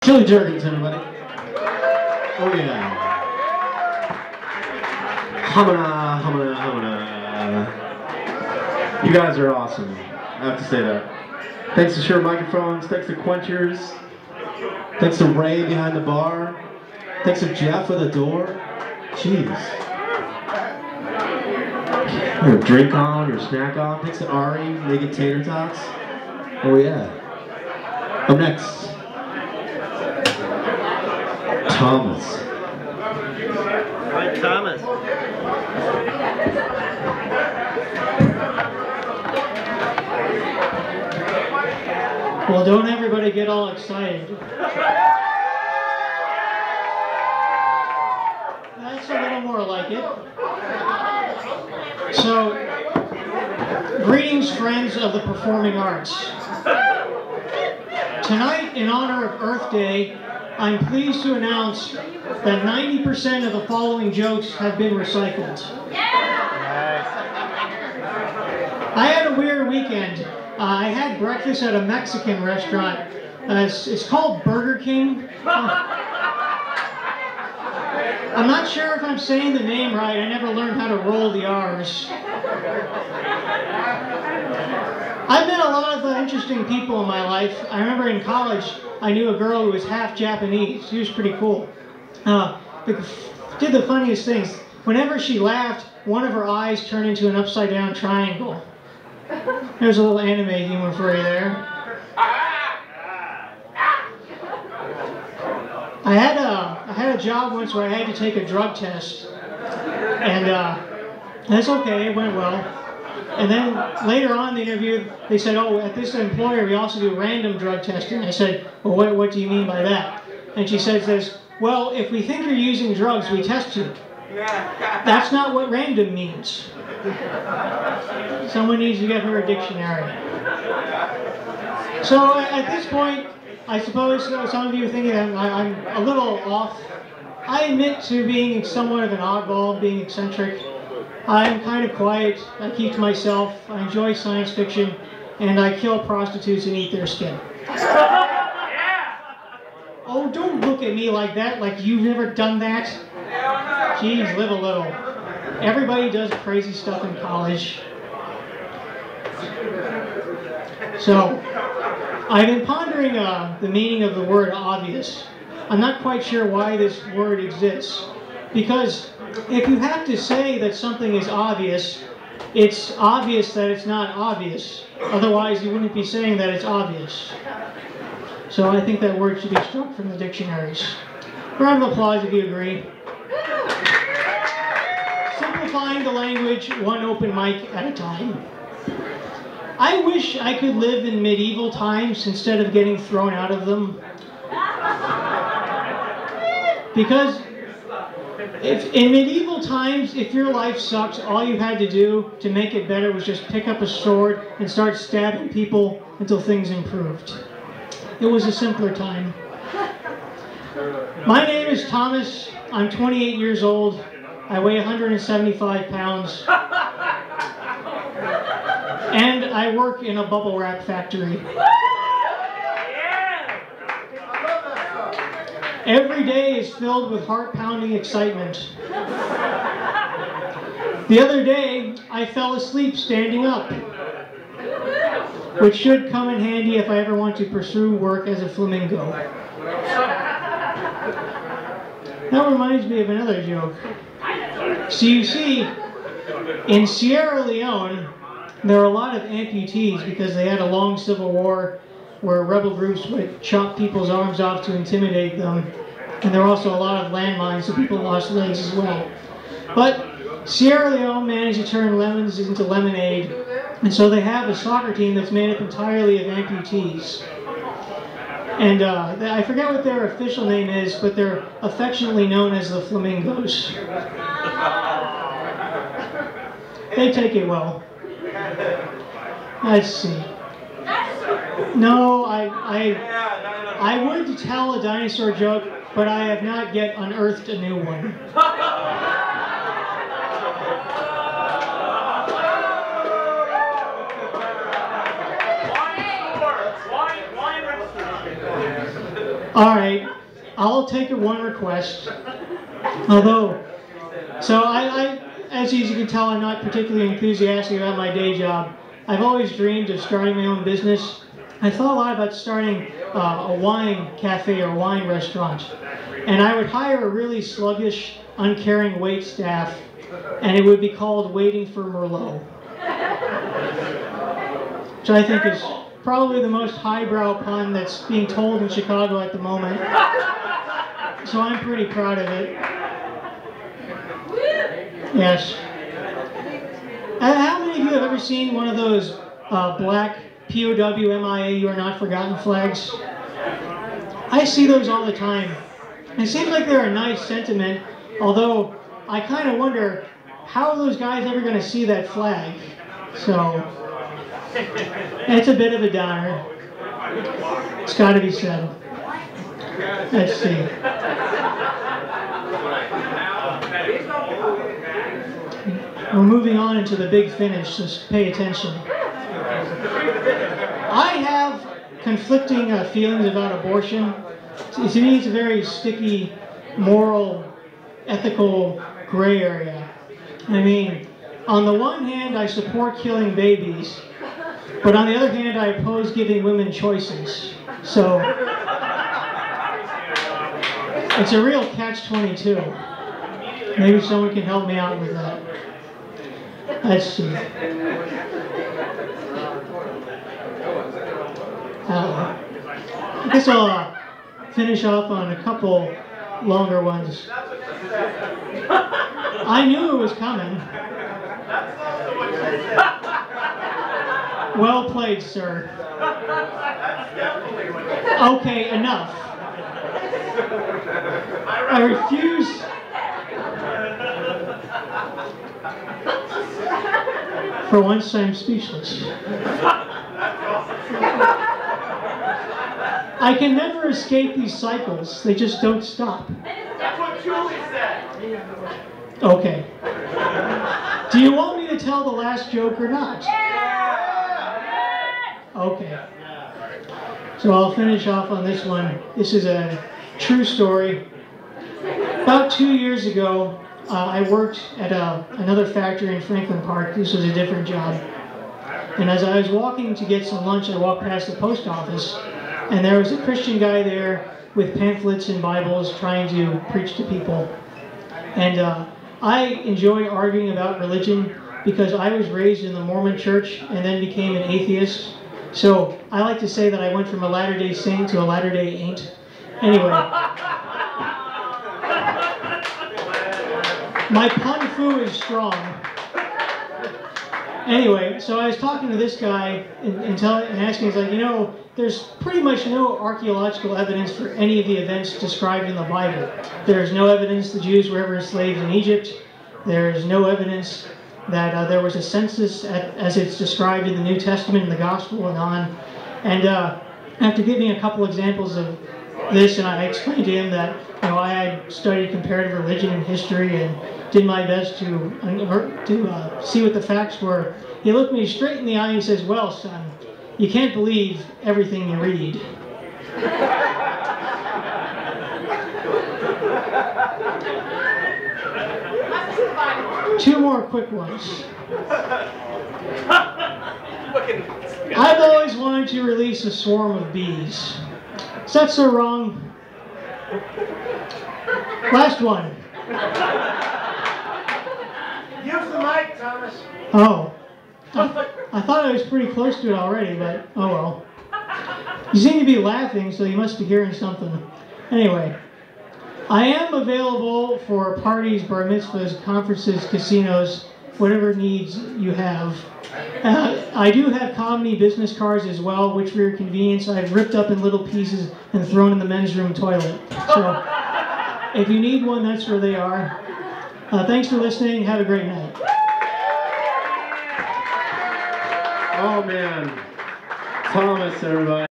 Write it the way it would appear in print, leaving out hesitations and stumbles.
Chili Jerkins, everybody. Oh yeah. Humana, humana, humana. You guys are awesome. I have to say that. Thanks to Shure Microphones, thanks to Quenchers, thanks to Ray behind the bar, thanks to Jeff at the door. Jeez. Your drink on, your snack on. Thanks to Ari, making tater tots. Oh yeah. Up next, Thomas. Hi, Thomas. Well, don't everybody get all excited. That's a little more like it. So, greetings, friends of the performing arts. Tonight, in honor of Earth Day, I'm pleased to announce that 90% of the following jokes have been recycled. I had a weird weekend. I had breakfast at a Mexican restaurant. It's called Burger King. I'm not sure if I'm saying the name right. I never learned how to roll the R's. I've met a lot of interesting people in my life. I remember in college, I knew a girl who was half Japanese. She was pretty cool. Did the funniest things. Whenever she laughed, one of her eyes turned into an upside-down triangle. There's a little anime humor for you there. I had a job once where I had to take a drug test, and that's okay, it went well. And then later on in the interview, they said, oh, at this employer we also do random drug testing. I said, well, what do you mean by that? And she says, well, if we think you're using drugs, we test you. That's not what random means. Someone needs to get her a dictionary. So at this point, I suppose some of you are thinking that I'm a little off. I admit to being somewhat of an oddball, being eccentric. I'm kind of quiet, I keep to myself, I enjoy science fiction, and I kill prostitutes and eat their skin. Oh, don't look at me like that, like you've never done that. Jeez, live a little. Everybody does crazy stuff in college. So, I've been pondering the meaning of the word obvious. I'm not quite sure why this word exists. Because if you have to say that something is obvious, it's obvious that it's not obvious. Otherwise, you wouldn't be saying that it's obvious. So I think that word should be struck from the dictionaries. Round of applause if you agree. Simplifying the language, one open mic at a time. I wish I could live in medieval times instead of getting thrown out of them. Because in medieval times, if your life sucks, all you had to do to make it better was just pick up a sword and start stabbing people until things improved. It was a simpler time. My name is Thomas. I'm 28 years old. I weigh 175 pounds. And I work in a bubble wrap factory. Every day is filled with heart-pounding excitement. The other day, I fell asleep standing up, which should come in handy if I ever want to pursue work as a flamingo. That reminds me of another joke. So you see, in Sierra Leone, there are a lot of amputees because they had a long civil war where rebel groups would chop people's arms off to intimidate them. And there were also a lot of landmines, so people lost legs as well. But Sierra Leone managed to turn lemons into lemonade, and so they have a soccer team that's made up entirely of amputees. And I forget what their official name is, but they're affectionately known as the Flamingos. They take it well. Let's see. No, I would tell a dinosaur joke, but I have not yet unearthed a new one. All right, I'll take it one request. Although, so as you can tell, I'm not particularly enthusiastic about my day job. I've always dreamed of starting my own business. I thought a lot about starting a wine cafe or wine restaurant. And I would hire a really sluggish, uncaring wait staff, and it would be called Waiting for Merlot. Which I think is probably the most highbrow pun that's being told in Chicago at the moment. So I'm pretty proud of it. Yes. How many of you have ever seen one of those black POW MIA You Are Not Forgotten flags? I see those all the time. It seems like they're a nice sentiment, although I kind of wonder, how are those guys ever going to see that flag? So, it's a bit of a downer. It's got to be said. Let's see. We're moving on into the big finish, so pay attention. I have conflicting feelings about abortion. To me, it's a very sticky, moral, ethical gray area. I mean, on the one hand, I support killing babies, but on the other hand, I oppose giving women choices. So, it's a real catch-22. Maybe someone can help me out with that. Let's see. I guess I'll finish off on a couple longer ones. I knew it was coming. Well played, sir. Okay, enough. I refuse. For once, I'm speechless. I can never escape these cycles. They just don't stop. That's what Julie said. Okay. Do you want me to tell the last joke or not? Okay. So I'll finish off on this one. This is a true story. About 2 years ago, I worked at another factory in Franklin Park. This was a different job. And as I was walking to get some lunch, I walked past the post office, and there was a Christian guy there with pamphlets and Bibles trying to preach to people. And I enjoy arguing about religion because I was raised in the Mormon church and then became an atheist. So I like to say that I went from a Latter-day Saint to a Latter-day Ain't. Anyway. My pun fu is strong. Anyway, so I was talking to this guy and asking, he's like, you know, there's pretty much no archaeological evidence for any of the events described in the Bible. There's no evidence the Jews were ever enslaved in Egypt. There's no evidence that there was a census as it's described in the New Testament and the Gospel and on. And after giving a couple examples of this, and I explained to him that, you know, I had studied comparative religion and history and did my best to see what the facts were. He looked me straight in the eye and says, well, son, you can't believe everything you read. Two more quick ones. I've always wanted to release a swarm of bees. Is that so wrong? Last one. Use the mic, Thomas. Oh. I thought I was pretty close to it already, but oh well. You seem to be laughing, so you must be hearing something. Anyway, I am available for parties, bar mitzvahs, conferences, casinos, whatever needs you have. I do have comedy business cards as well, which for your convenience I've ripped up in little pieces and thrown in the men's room toilet. So if you need one, that's where they are. Thanks for listening. Have a great night. Oh man, Thomas, everybody.